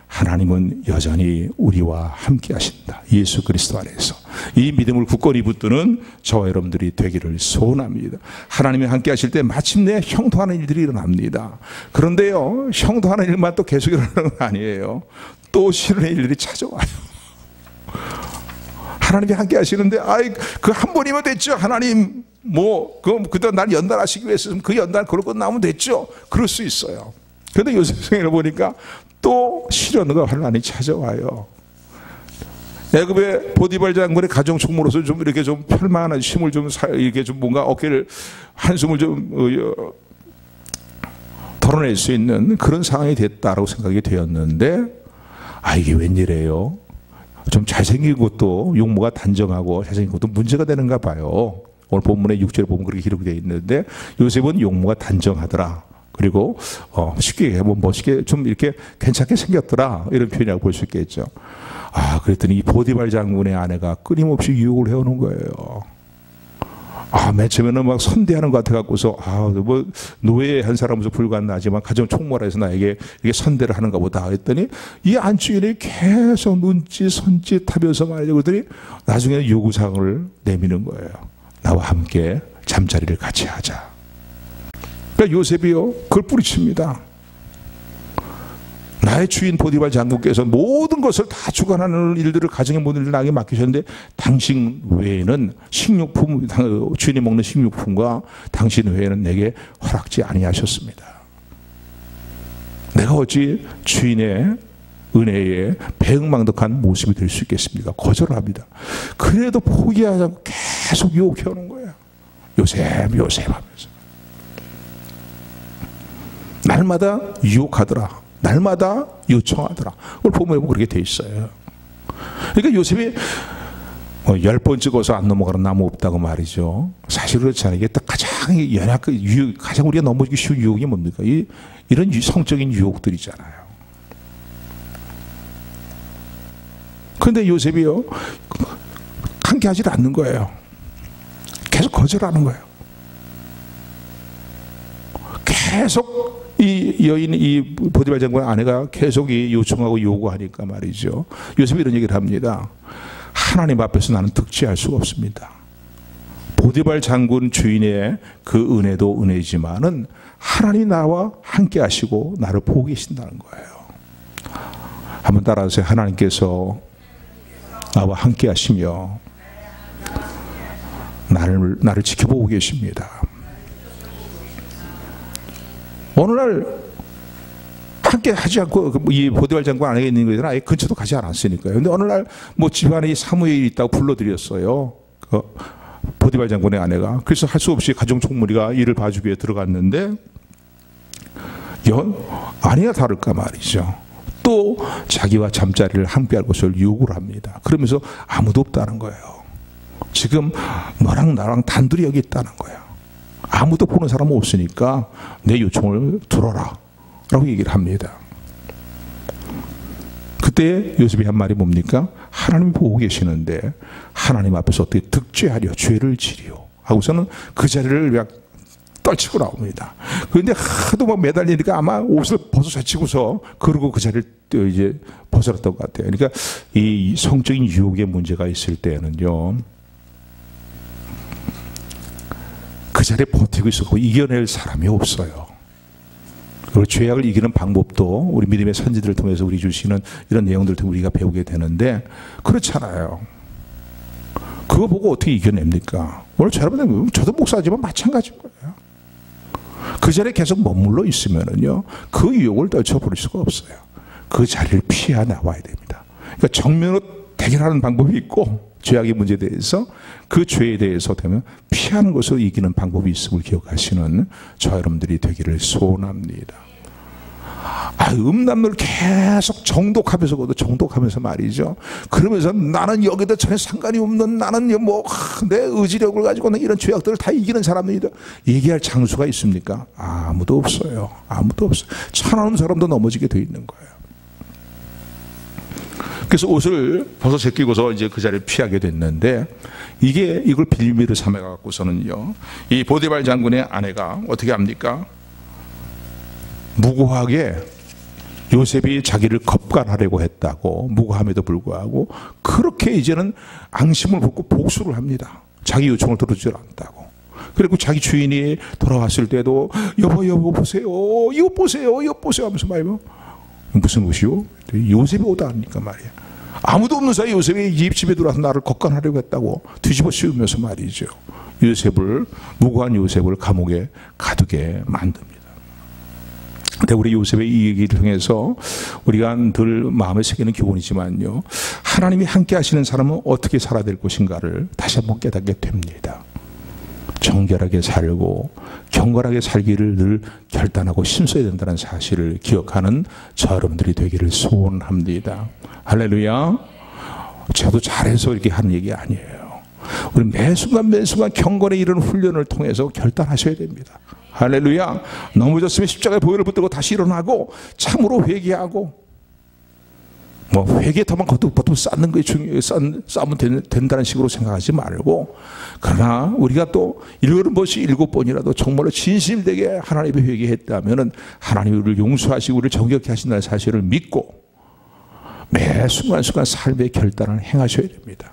하나님은 여전히 우리와 함께 하신다. 예수 그리스도 안에서. 이 믿음을 굳건히 붙드는 저와 여러분들이 되기를 소원합니다. 하나님이 함께 하실 때 마침내 형통하는 일들이 일어납니다. 그런데요, 형통하는 일만 또 계속 일어나는 건 아니에요. 또 싫은 일들이 찾아와요. 하나님이 함께 하시는데, 아이, 그 한 번이면 됐죠. 하나님, 뭐, 그다음 날 연단하시기 위해서 그 연단 그러고 나오면 됐죠. 그럴 수 있어요. 그런데 요새 생각해 보니까 또 시련과 환난이 찾아와요. 애굽의 보디발 장군의 가정 총무로서 좀 이렇게 좀 편만한 힘을 좀 이렇게 좀 뭔가 어깨를 한숨을 좀 덜어낼 수 있는 그런 상황이 됐다라고 생각이 되었는데, 아, 이게 웬일이에요? 좀 잘생긴 것도 용모가 단정하고 잘생긴 것도 문제가 되는가 봐요. 오늘 본문의 6절에 보면 그렇게 기록이 되어 있는데, 요셉은 용모가 단정하더라. 그리고 쉽게 뭐 멋있게 좀 이렇게 괜찮게 생겼더라, 이런 표현이라고 볼 수 있겠죠. 아, 그랬더니 이 보디발 장군의 아내가 끊임없이 유혹을 해오는 거예요. 아, 맨 처음에는 막 선대하는 것 같아 갖고서, 아, 뭐 노예 한 사람으로서 불과하지만 가정 총무라해서 나에게 이게 선대를 하는가 보다 했더니, 이 안주인이 계속 눈짓 손짓 하면서 말이죠. 그랬더니 나중에는 요구사항을 내미는 거예요. 나와 함께 잠자리를 같이 하자. 그러니까 요셉이요, 그걸 뿌리칩니다. 나의 주인 보디발 장군께서 모든 모든 것을 다 주관하는 일들을 가정의 모든 일을 나에게 맡기셨는데 당신 외에는 식료품, 주인이 먹는 식료품과 당신 외에는 내게 허락지 아니하셨습니다. 내가 어찌 주인의 은혜에 배응망덕한 모습이 될 수 있겠습니까? 거절합니다. 그래도 포기하지 않고 계속 유혹해오는 거예요. 요셉, 요셉 하면서. 날마다 유혹하더라. 날마다 요청하더라. 그걸 보면 그렇게 돼 있어요. 그러니까 요셉이 10번 찍어서 안 넘어가는 나무 없다고 말이죠. 사실 그렇잖아요. 이게 딱 가장 가장 우리가 넘어지기 쉬운 유혹이 뭡니까? 이런 성적인 유혹들이잖아요. 그런데 요셉이요, 함께 하지 않는 거예요. 계속 거절하는 거예요. 계속 이 여인, 이 보디발 장군의 아내가 계속 요청하고 요구하니까 말이죠. 요셉이 이런 얘기를 합니다. 하나님 앞에서 나는 득지할 수가 없습니다. 보디발 장군 주인의 그 은혜도 은혜지만은 하나님이 나와 함께 하시고 나를 보고 계신다는 거예요. 한번 따라하세요. 하나님께서 나와 함께 하시며 나를 지켜보고 계십니다. 어느 날 함께 하지 않고 이 보디발 장군 안에 있는 것들은 아예 근처도 가지 않았으니까요. 근데 어느 날 뭐 집안에 사무엘이 있다고 불러드렸어요. 보디발 장군의 아내가. 그래서 할 수 없이 가정 총무리가 일을 봐주기 위해 들어갔는데 아니야 다를까 말이죠. 또 자기와 잠자리를 함께 할 것을 요구를 합니다. 그러면서 아무도 없다는 거예요. 지금 너랑 나랑 단둘이 여기 있다는 거예요. 아무도 보는 사람 없으니까 내 요청을 들어라 라고 얘기를 합니다. 그때 요셉이 한 말이 뭡니까? 하나님이 보고 계시는데 하나님 앞에서 어떻게 득죄하려 죄를 지려 하고서는 그 자리를 그냥 떨치고 나옵니다. 그런데 하도 막 매달리니까 아마 옷을 벗어젖히고서 그러고 그 자리를 이제 벗어났던 것 같아요. 그러니까 이 성적인 유혹의 문제가 있을 때는요, 그 자리에 버티고 있었고 이겨낼 사람이 없어요. 그리고 죄악을 이기는 방법도 우리 믿음의 선지들을 통해서 우리 주시는 이런 내용들을 통해 우리가 배우게 되는데 그렇잖아요. 그거 보고 어떻게 이겨냅니까? 오늘 여러분, 저도 목사지만 마찬가지인 거예요. 그 자리에 계속 머물러 있으면은요, 그 유혹을 떨쳐버릴 수가 없어요. 그 자리를 피해 나와야 됩니다. 그러니까 정면으로 대결하는 방법이 있고, 죄악의 문제에 대해서 그 죄에 대해서 되면 피하는 것으로 이기는 방법이 있음을 기억하시는 저 여러분들이 되기를 소원합니다. 음란물 계속 정독하면서 말이죠. 그러면서 나는 여기다 전혀 상관이 없는, 나는 내 의지력을 가지고는 이런 죄악들을 다 이기는 사람들이다. 얘기할 장수가 있습니까? 아무도 없어요. 아무도 없어요. 천하는 사람도 넘어지게 돼 있는 거예요. 그래서 옷을 벗어 제끼고서 이제 그 자리를 피하게 됐는데, 이걸 빌미로 삼아갖고서는요, 이 보디발 장군의 아내가 어떻게 합니까? 무고하게 요셉이 자기를 겁간하려고 했다고, 무고함에도 불구하고 그렇게 이제는 앙심을 품고 복수를 합니다. 자기 요청을 들어주지 않았다고. 그리고 자기 주인이 돌아왔을 때도 여보 보세요, 이거 보세요 하면서 말이요. 무슨 옷이요? 요셉이 오다 하니까 말이야. 아무도 없는 사이 요셉이 집에 들어와서 나를 겁간하려고 했다고 뒤집어 씌우면서 말이죠. 무고한 요셉을 감옥에 가두게 만듭니다. 근데 우리 요셉의 이 얘기를 통해서 우리가 늘 마음에 새기는 교훈이지만요, 하나님이 함께 하시는 사람은 어떻게 살아야 될 것인가를 다시 한번 깨닫게 됩니다. 정결하게 살고 경건하게 살기를 늘 결단하고 힘써야 된다는 사실을 기억하는 저 여러분들이 되기를 소원합니다. 할렐루야. 저도 잘해서 이렇게 하는 얘기 아니에요. 우리 매순간 경건에 이르는 훈련을 통해서 결단하셔야 됩니다. 할렐루야. 넘어졌으면 십자가의 보혈을 붙들고 다시 일어나고 참으로 회개하고, 회개터만 보통 쌓는 게 쌓으면 된다는 식으로 생각하지 말고, 그러나 우리가 또 7번씩 7번이라도 정말로 진실되게 하나님의 회개했다면 하나님이 우리를 용서하시고 우리를 정결케 하신다는 사실을 믿고 매 순간순간 삶의 결단을 행하셔야 됩니다.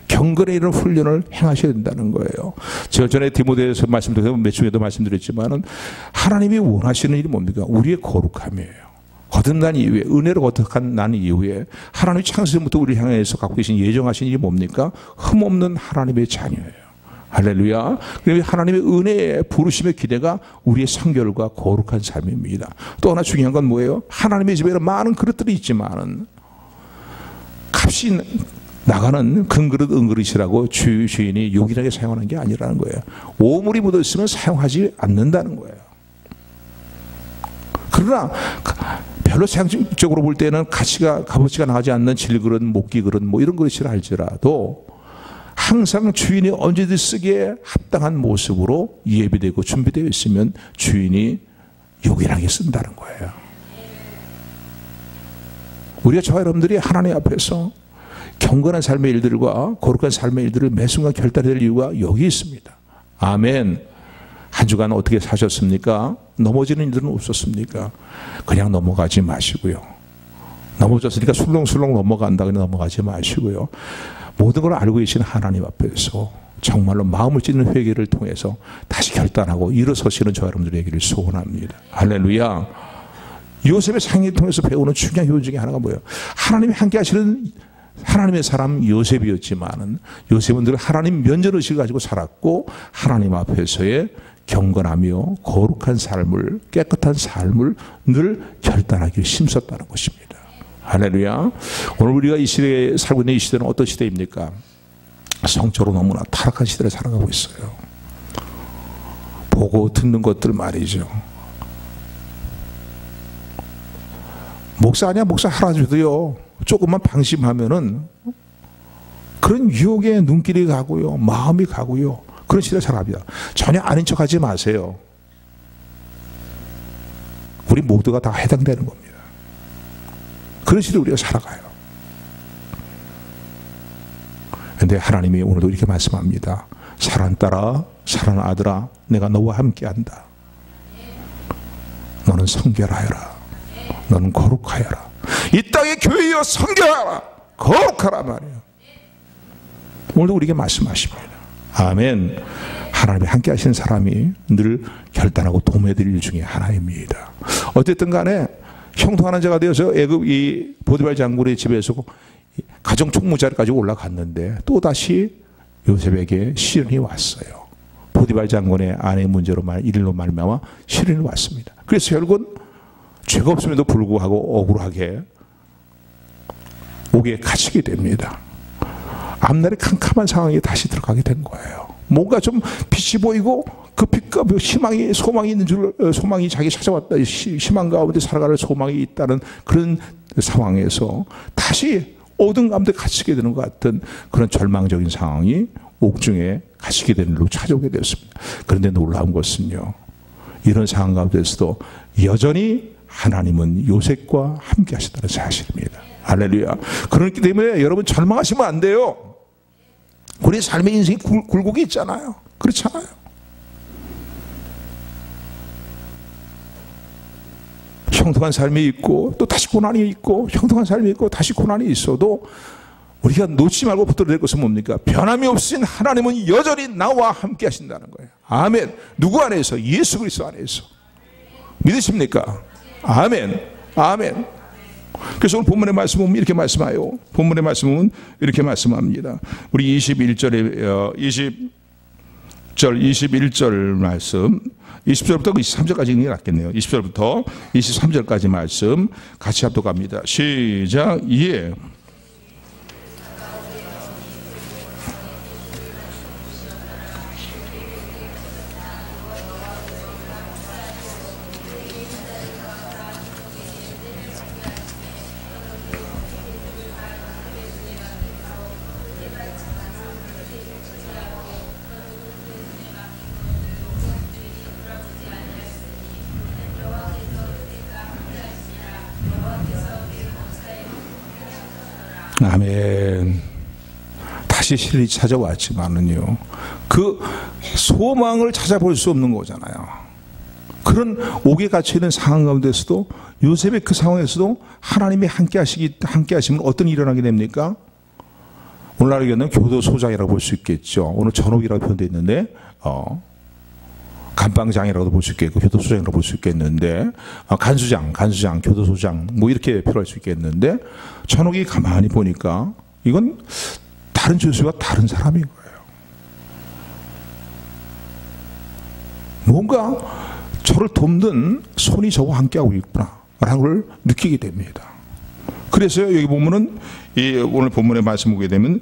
경건에 이런 훈련을 행하셔야 된다는 거예요. 제가 전에 디모데에서 말씀드렸고 몇 주에도 말씀드렸지만은 하나님이 원하시는 일이 뭡니까? 우리의 거룩함이에요. 거듭난 이후에, 은혜로 거듭난 이후에 하나님이 창세전부터 우리를 향해서 갖고 계신 예정하신 일이 뭡니까? 흠없는 하나님의 자녀예요. 할렐루야. 하나님의 은혜의 부르심의 기대가 우리의 성결과 거룩한 삶입니다. 또 하나 중요한 건 뭐예요? 하나님의 집에는 많은 그릇들이 있지만은 값이 나가는 금그릇 은그릇이라고 주인이 요긴하게 사용하는 게 아니라는 거예요. 오물이 묻어있으면 사용하지 않는다는 거예요. 그러나 별로 상식적으로 볼 때는 값어치가 나가지 않는 질그릇, 목기그릇 뭐 이런 그릇이라 할지라도 항상 주인이 언제든지 쓰기에 합당한 모습으로 예비되고 준비되어 있으면 주인이 요긴하게 쓴다는 거예요. 우리가 저와 여러분들이 하나님 앞에서 경건한 삶의 일들과 거룩한 삶의 일들을 매 순간 결단해야 될 이유가 여기 있습니다. 아멘. 한 주간 어떻게 사셨습니까? 넘어지는 일들은 없었습니까? 그냥 넘어가지 마시고요. 넘어졌으니까 술렁술렁 넘어간다 그냥 넘어가지 마시고요. 모든 걸 알고 계신 하나님 앞에서 정말로 마음을 찢는 회개를 통해서 다시 결단하고 일어서시는 저와 여러분들에게를 소원합니다. 할렐루야. 요셉의 상의를 통해서 배우는 중요한 교훈 중에 하나가 뭐예요? 하나님이 함께 하시는 하나님의 사람 요셉이었지만은 요셉은 늘 하나님 면전의식을 가지고 살았고 하나님 앞에서의 경건하며 거룩한 삶을, 깨끗한 삶을 늘 결단하기를 힘썼다는 것입니다. 할렐루야. 오늘 우리가 이 시대에 살고 있는 이 시대는 어떤 시대입니까? 성적으로 너무나 타락한 시대를 살아가고 있어요. 보고 듣는 것들 말이죠. 목사 아니야 목사 하라줘도요 조금만 방심하면은 그런 유혹에 눈길이 가고요 마음이 가고요 그런 시대를 살아갑니다. 전혀 아닌 척하지 마세요. 우리 모두가 다 해당되는 겁니다. 그런 시대를 우리가 살아가요. 그런데 하나님이 오늘도 이렇게 말씀합니다. 사랑하는 딸아, 사랑하는 아들아, 내가 너와 함께한다. 너는 성결하여라. 너는 거룩하여라. 이 땅의 교회여 성결하라. 거룩하라 말이에요. 오늘도 우리에게 말씀하십니다. 아멘. 하나님이 함께 하시는 사람이 늘 결단하고 도매드릴 일 중에 하나입니다. 어쨌든 간에 형통하는 자가 되어서 애굽 이 보디발 장군의 집에서 가정 총무자리까지 올라갔는데 또다시 요셉에게 시련이 왔어요. 보디발 장군의 아내의 문제로 일로 말미암아 시련이 왔습니다. 그래서 결국은 죄가 없음에도 불구하고 억울하게 옥에 갇히게 됩니다. 앞날에 캄캄한 상황에 다시 들어가게 된 거예요. 뭔가 좀 빛이 보이고 그 빛과 희망이 소망이 있는 줄 소망이 자기 찾아왔다 희망 가운데 살아갈 소망이 있다는 그런 상황에서 다시 어둠 가운데 갇히게 되는 것 같은 그런 절망적인 상황이 옥중에 갇히게 되는 일로 찾아오게 되었습니다. 그런데 놀라운 것은요. 이런 상황 가운데서도 여전히 하나님은 요셉과 함께 하시다는 사실입니다. 할렐루야. 그렇기 때문에 여러분 절망하시면 안 돼요. 우리 삶의 인생이 굴곡이 있잖아요. 그렇잖아요. 형통한 삶이 있고 또 다시 고난이 있고 형통한 삶이 있고 다시 고난이 있어도 우리가 놓지 말고 붙들어야 될 것은 뭡니까? 변함이 없으신 하나님은 여전히 나와 함께 하신다는 거예요. 아멘. 누구 안에서? 예수 그리스도 안에서. 믿으십니까? 아멘. 아멘. 그래서 오늘 본문의 말씀 보면 이렇게 말씀해요. 본문의 말씀은 이렇게 말씀합니다. 우리 21절에 21절 말씀 20절부터 23절까지 읽는 게 낫겠네요. 20절부터 23절까지 말씀 같이 합독합니다. 시작. 예. 아멘. 다시 시련이 찾아왔지만은요, 그 소망을 찾아볼 수 없는 거잖아요. 그런 옥에 갇혀있는 상황 가운데서도 요셉의 그 상황에서도 하나님이 함께 하시면 어떤 일이 일어나게 됩니까? 오늘날 얘기하는 교도소장이라고 볼 수 있겠죠. 오늘 전옥이라고 표현되어 있는데, 감방장이라고도 볼 수 있겠고 교도소장이라고 볼 수 있겠는데 간수장, 교도소장 뭐 이렇게 표현할 수 있겠는데 전옥이 가만히 보니까 이건 다른 죄수가 다른 사람인 거예요. 뭔가 저를 돕는 손이 저와 함께하고 있구나 라는 걸 느끼게 됩니다. 그래서 여기 보면은 오늘 본문의 말씀 보게 되면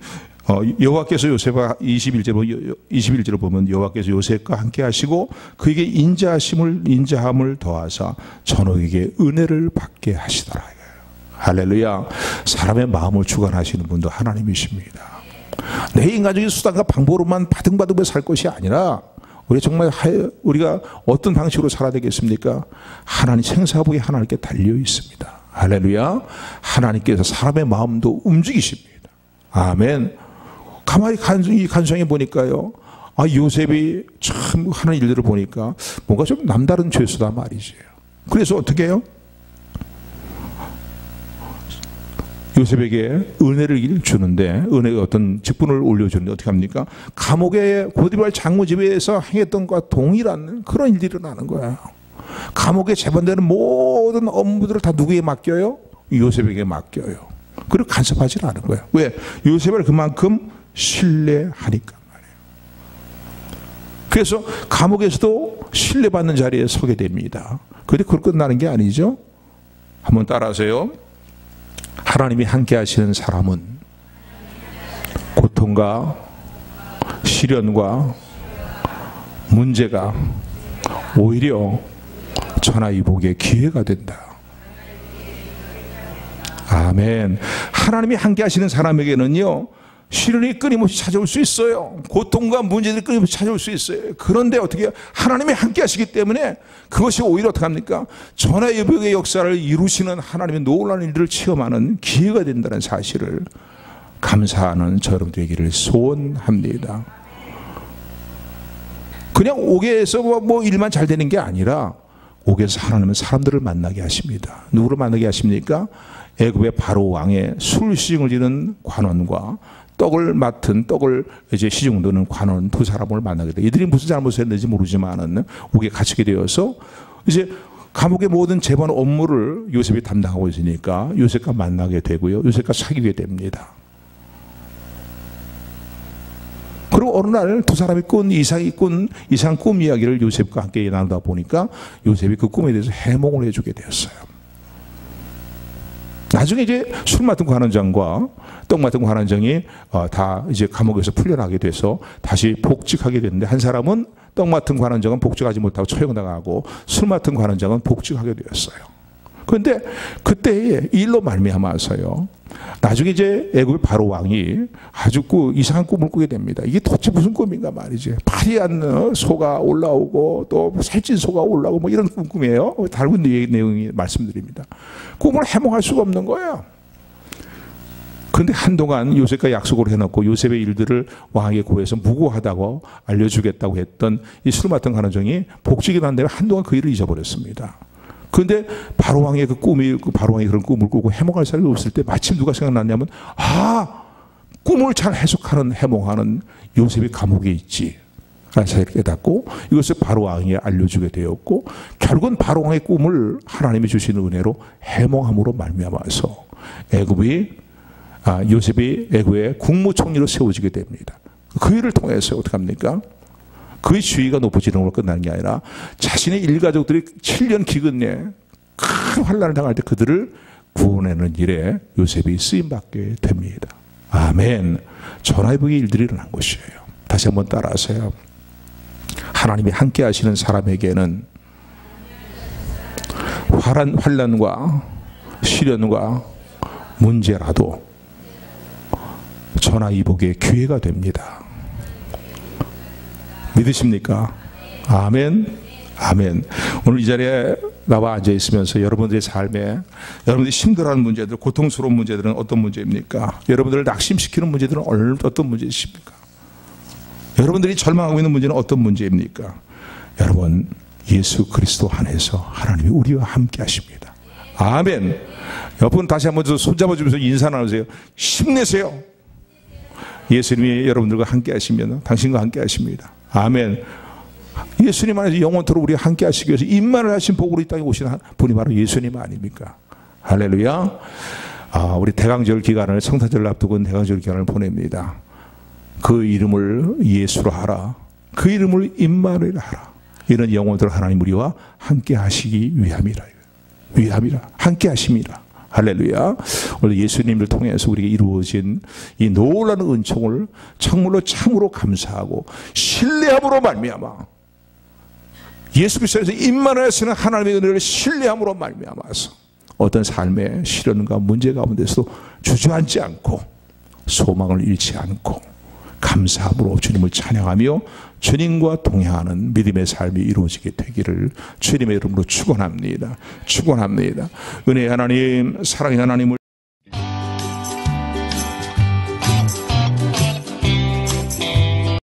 여호와께서 요셉과 21절로 보면 여호와께서 요셉과 함께 하시고 그에게 인자함을 더하사 전옥에게 은혜를 받게 하시더라. 할렐루야. 사람의 마음을 주관하시는 분도 하나님이십니다. 내 인간적인 수단과 방법으로만 바등바등해 살 것이 아니라 우리가 어떤 방식으로 살아야 되겠습니까? 하나님 생사부에 하나님께 달려 있습니다. 할렐루야. 하나님께서 사람의 마음도 움직이십니다. 아멘. 가만히 간수장에 보니까요. 요셉이 참 하는 일들을 보니까 뭔가 좀 남다른 죄수다 말이지. 그래서 어떻게 해요? 요셉에게 은혜를 주는데 은혜가 어떤 직분을 올려주는데 어떻게 합니까? 감옥에 고디발 장모집에서 행했던 것과 동일한 그런 일들이 일어나는 거예요. 감옥에 재반되는 모든 업무들을 다 누구에게 맡겨요? 요셉에게 맡겨요. 그리고 간섭하지 않은 거예요. 왜? 요셉을 그만큼 신뢰하니까 말이에요. 그래서 감옥에서도 신뢰받는 자리에 서게 됩니다. 그런데 그걸 끝나는 게 아니죠. 한번 따라하세요. 하나님이 함께 하시는 사람은 고통과 시련과 문제가 오히려 전화위복의 기회가 된다. 아멘. 하나님이 함께 하시는 사람에게는요, 시련이 끊임없이 찾아올 수 있어요. 고통과 문제들이 끊임없이 찾아올 수 있어요. 그런데 어떻게 하나님이 함께 하시기 때문에 그것이 오히려 어떻게 합니까? 전화위복의 역사를 이루시는 하나님의 놀라운 일들을 체험하는 기회가 된다는 사실을 감사하는 저 여러분 되기를 소원합니다. 그냥 옥에서 뭐 일만 잘 되는 게 아니라 옥에서 하나님은 사람들을 만나게 하십니다. 누구를 만나게 하십니까? 애굽의 바로 왕의 술 시중을 지는 관원과 떡을 이제 시중드는 관원 두 사람을 만나게 돼. 이들이 무슨 잘못을 했는지 모르지만은 옥에 갇히게 되어서 이제 감옥의 모든 재반 업무를 요셉이 담당하고 있으니까 요셉과 만나게 되고요. 요셉과 사귀게 됩니다. 그리고 어느 날 두 사람이 이상한 꿈 이야기를 요셉과 함께 나누다 보니까 요셉이 그 꿈에 대해서 해몽을 해주게 되었어요. 나중에 이제 술 맡은 관원장과 떡 맡은 관원장이 다 이제 감옥에서 풀려나게 돼서 다시 복직하게 됐는데 한 사람은 떡 맡은 관원장은 복직하지 못하고 처형당하고 술 맡은 관원장은 복직하게 되었어요. 그런데 그때의 일로 말미암아서요. 나중에 이제 애굽의 바로 왕이 아주 이상한 꿈을 꾸게 됩니다. 이게 도대체 무슨 꿈인가 말이지. 파리한 소가 올라오고 또 살찐 소가 올라오고 뭐 이런 꿈이에요. 다른 내용이 말씀드립니다. 꿈을 해몽할 수가 없는 거예요. 그런데 한동안 요셉과 약속을 해놓고 요셉의 일들을 왕에게 고해서 무고하다고 알려주겠다고 했던 이 술 맡은 관원장이 복직이 난 다음에 한동안 그 일을 잊어버렸습니다. 그런데 바로왕의 바로왕이 그런 꿈을 꾸고 해몽할 사람이 없을 때 마침 누가 생각났냐면 꿈을 잘 해몽하는 요셉이 감옥에 있지 라는 사실을 깨닫고 이것을 바로왕에게 알려주게 되었고 결국은 바로왕의 꿈을 하나님이 주시는 은혜로 해몽함으로 말미암아서 요셉이 애굽의 국무총리로 세워지게 됩니다. 그 일을 통해서 어떻게 합니까? 그의 지위가 높아지는 걸로 끝나는 게 아니라 자신의 일가족들이 7년 기근 내에 큰 환난을 당할 때 그들을 구원하는 일에 요셉이 쓰임받게 됩니다. 아멘. 전화위복의 일들이 일어난 것이에요. 다시 한번 따라하세요. 하나님이 함께 하시는 사람에게는 환난과 시련과 문제라도 전화위복의 기회가 됩니다. 믿으십니까? 아멘. 아멘. 오늘 이 자리에 나와 앉아 있으면서 여러분들의 삶에 여러분들이 힘들어하는 문제들, 고통스러운 문제들은 어떤 문제입니까? 여러분들을 낙심시키는 문제들은 어떤 문제이십니까? 여러분들이 절망하고 있는 문제는 어떤 문제입니까? 여러분, 예수 그리스도 안에서 하나님이 우리와 함께 하십니다. 아멘. 여러분 다시 한번 손잡아주면서 인사 나누세요. 힘내세요. 예수님이 여러분들과 함께 하시면 당신과 함께 하십니다. 아멘. 예수님 안에서 영원토록 우리가 함께 하시기 위해서 임만을 하신 복으로 이 땅에 오신 분이 바로 예수님 아닙니까? 할렐루야. 우리 대강절 기간을, 성탄절을 앞두고 대강절 기간을 보냅니다. 그 이름을 예수로 하라. 그 이름을 임마누엘 하라. 이런 영혼들 하나님 우리와 함께 하시기 위함이라. 함께 하심이라. 할렐루야. 오늘 예수님을 통해서 우리에게 이루어진 이 놀라운 은총을 참으로 감사하고 신뢰함으로 말미암아, 예수 그리스도에서 임마누엘에서는 하나님의 은혜를 신뢰함으로 말미암아서 어떤 삶의 시련과 문제 가운데서도 주저앉지 않고 소망을 잃지 않고 감사함으로 주님을 찬양하며 주님과 동행하는 믿음의 삶이 이루어지게 되기를 주님의 이름으로 축원합니다. 은혜의 하나님, 사랑의 하나님을